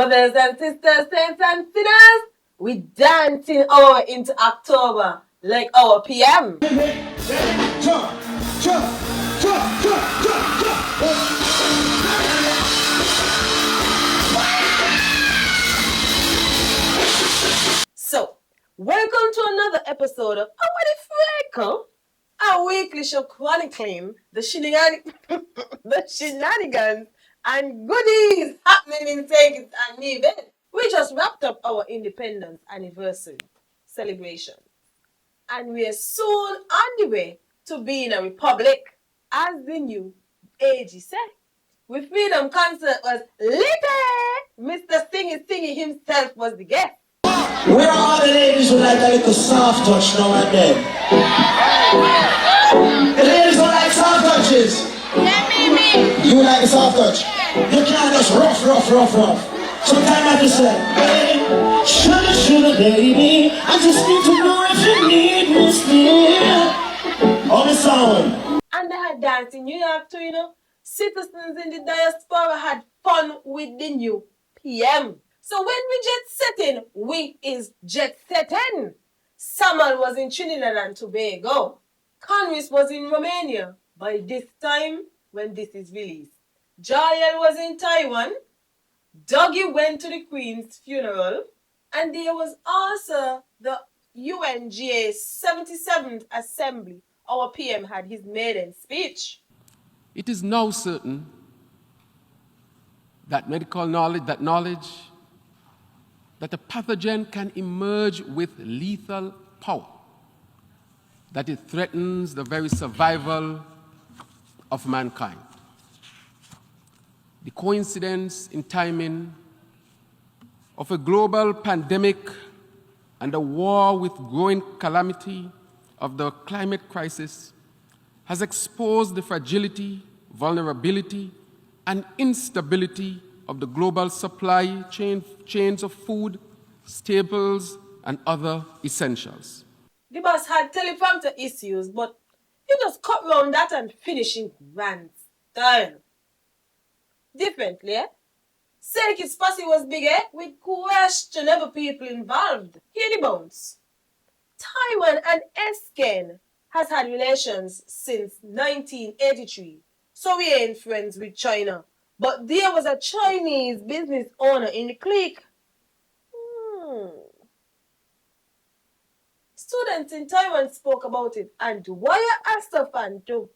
Brothers and sisters, saints and sinners, we dancing hour into October like our PM. So, welcome to another episode of Frayko, a weekly show chronicling the shenanigans and goodies happening in Vegas and Nevis. We just wrapped up our independence anniversary celebration, and we are soon on the way to being a republic, as the new AG said. With freedom concert was lit. Mr. Singy himself was the guest. Where are all the ladies who like a little soft touch now and then? The ladies who like soft touches? Yeah, me. You like a soft touch? You can't just rough. Sometimes I have to say, hey, sugar, baby, I just need to know if you need me still. On the sound. And they had dance in New York too, you know. Citizens in the diaspora had fun with the new PM. So when we jet-setting, we is jet-setting. Samuel was in Trinidad and Tobago. Conris was in Romania by this time when this is released. Jael was in Taiwan. Dougie went to the Queen's funeral. And there was also the UNGA 77th Assembly. Our PM had his maiden speech. It is now certain that medical knowledge, that a pathogen can emerge with lethal power, that it threatens the very survival of mankind. The coincidence in timing of a global pandemic and a war with growing calamity of the climate crisis has exposed the fragility, vulnerability, and instability of the global supply chains of food, staples, and other essentials. The boss had teleprompter issues, but he just cut round that and finished in grand style. Differently, eh? Circuit's posse was big, eh? With questionable people involved. Hear the bounce. Taiwan and SKN has had relations since 1983, so we ain't friends with China. But there was a Chinese business owner in the clique. Students in Taiwan spoke about it, and Dwyer Astafan too.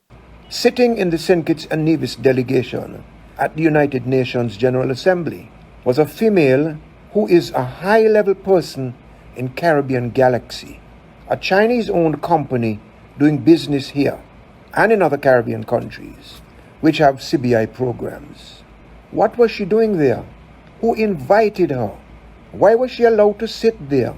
Sitting in the St. Kitts and Nevis delegation at the United Nations General Assembly was a female who is a high-level person in Caribbean Galaxy, a Chinese-owned company doing business here and in other Caribbean countries, which have CBI programs. What was she doing there? Who invited her? Why was she allowed to sit there?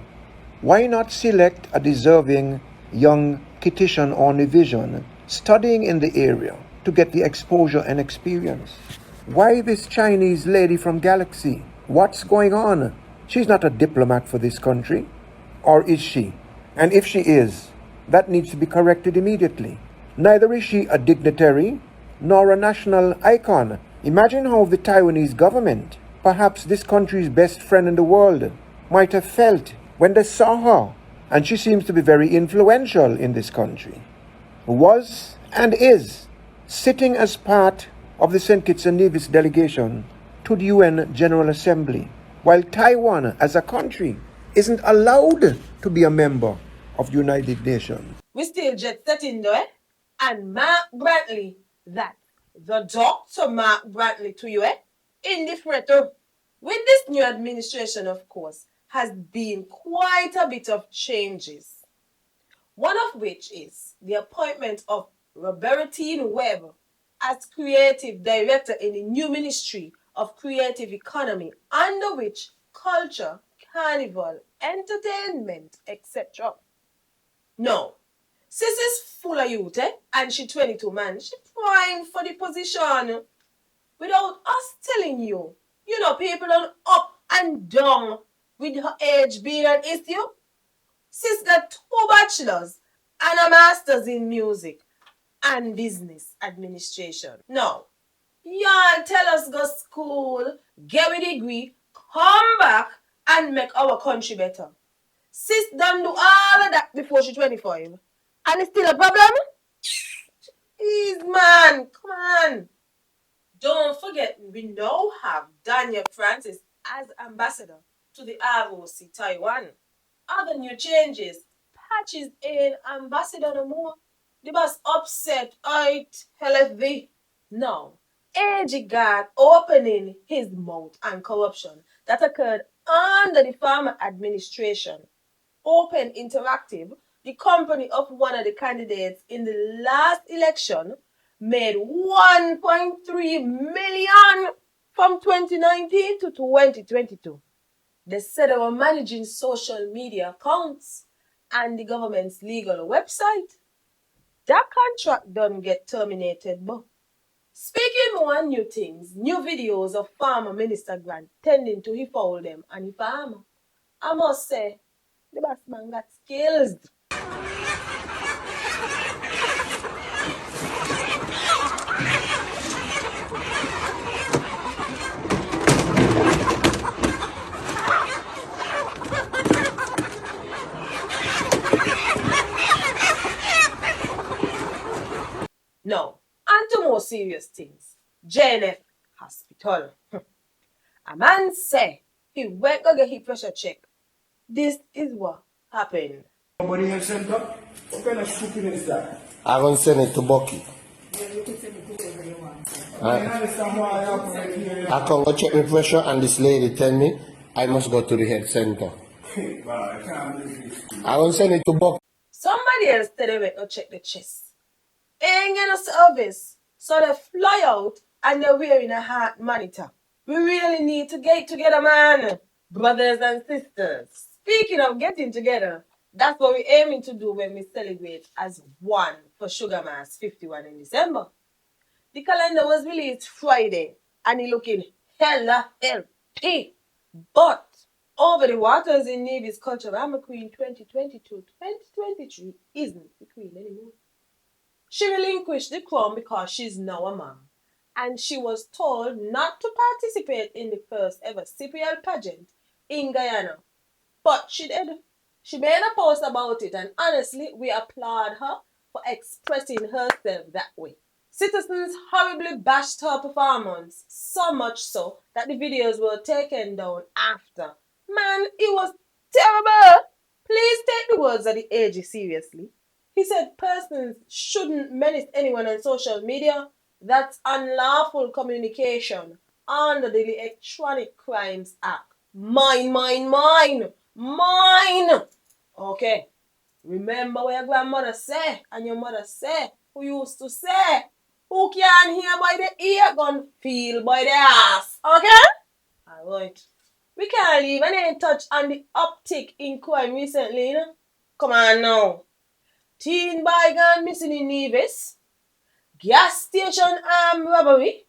Why not select a deserving young Kittitian or Nevision studying in the area to get the exposure and experience? Why this Chinese lady from Galaxy? What's going on? She's not a diplomat for this country. Or is she? And if she is, that needs to be corrected immediately. Neither is she a dignitary nor a national icon. Imagine how the Taiwanese government, perhaps this country's best friend in the world, might have felt when they saw her. And she seems to be very influential in this country. Was and is sitting as part of the St. Kitts and Nevis delegation to the UN General Assembly, while Taiwan as a country isn't allowed to be a member of the United Nations. We still jet-setting though, eh? And Mark Brantley, that the Dr. Mark Brantley to you, eh? In the Frayko. With this new administration, of course, has been quite a bit of changes. One of which is the appointment of Roberitine Webbe as creative director in the new Ministry of Creative Economy, under which culture, carnival, entertainment, etc. No, sis is full of youth, eh? And she 22, man. She prime for the position. Without us telling you, you know, people are up and down with her age being an issue. Sis got 2 bachelors and a master's in music and business administration. Now, y'all tell us go school, get a degree, come back and make our country better. Sis done do all of that before she 25. And it's still a problem? Please, man, come on. Don't forget, we now have Daniel Francis as ambassador to the ROC Taiwan. Other new changes, Patches in ambassador no more. The boss upset, I tell thee. Now, AG got opening his mouth on corruption that occurred under the farmer administration. Open Interactive, the company of one of the candidates in the last election, made 1.3 million from 2019 to 2022. They said they were managing social media accounts and the government's legal website. That contract don't get terminated, but speaking more new things, new videos of farmer minister Grant tending to he foul them and the farmer. I must say, the boss man got skills. Now, and to more serious things. JNF Hospital. A man say he went to get his pressure check. This is what happened. Somebody have sent up? What kind of stupidness is that? I'm going to send it to Bucky. I understand why I happen right here. I can go check my pressure and this lady tell me I must go to the health center. Wow, I can't believe this. I'm going to send it to Bucky. Somebody else said they went to check the chest. Ain't get no service. So they fly out and they're wearing a heart monitor. We really need to get together, man. Brothers and sisters. Speaking of getting together, that's what we're aiming to do when we celebrate as one for Sugar Mass 51 in December. The calendar was released Friday and it looking hella healthy. But over the waters in Nevis Culturama Queen 2022-2023 isn't the queen anymore. She relinquished the crown because she's now a mom. And she was told not to participate in the first ever CPL pageant in Guyana. But she did. She made a post about it, and honestly, we applaud her for expressing herself that way. Citizens horribly bashed her performance, so much so that the videos were taken down after. Man, it was terrible. Please take the words of the AG seriously. He said persons shouldn't menace anyone on social media. That's unlawful communication under the Electronic Crimes Act. Mine. Okay. Remember what your grandmother said and your mother said, who used to say, who can hear by the ear, gun feel by the ass. Okay? Alright. We can't leave any touch on the uptick in crime recently, you know? Come on now. Teen boy gone missing in Nevis. Gas station armed robbery.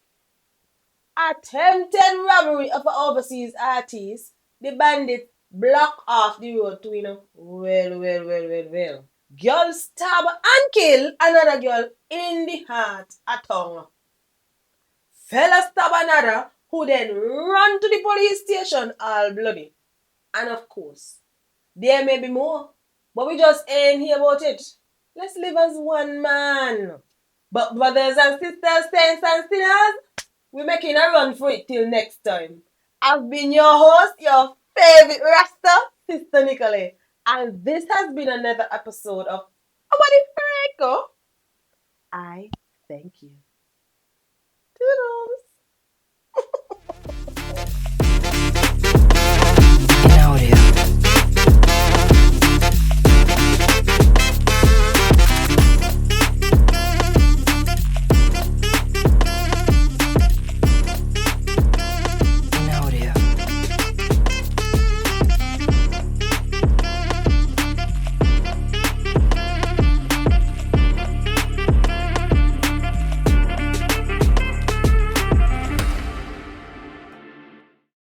Attempted robbery of an overseas artist. The bandits block off the road to, you know. Well. Girl stab and kill another girl in the heart at tongue. Fella stab another who then run to the police station all bloody. And of course, there may be more, but we just ain't here about it. Let's live as one man. But brothers and sisters, saints and sinners, we're making a run for it till next time. I've been your host, your favorite Rasta, Sister Nicolay. And this has been another episode of Frayko. I thank you. Toodles.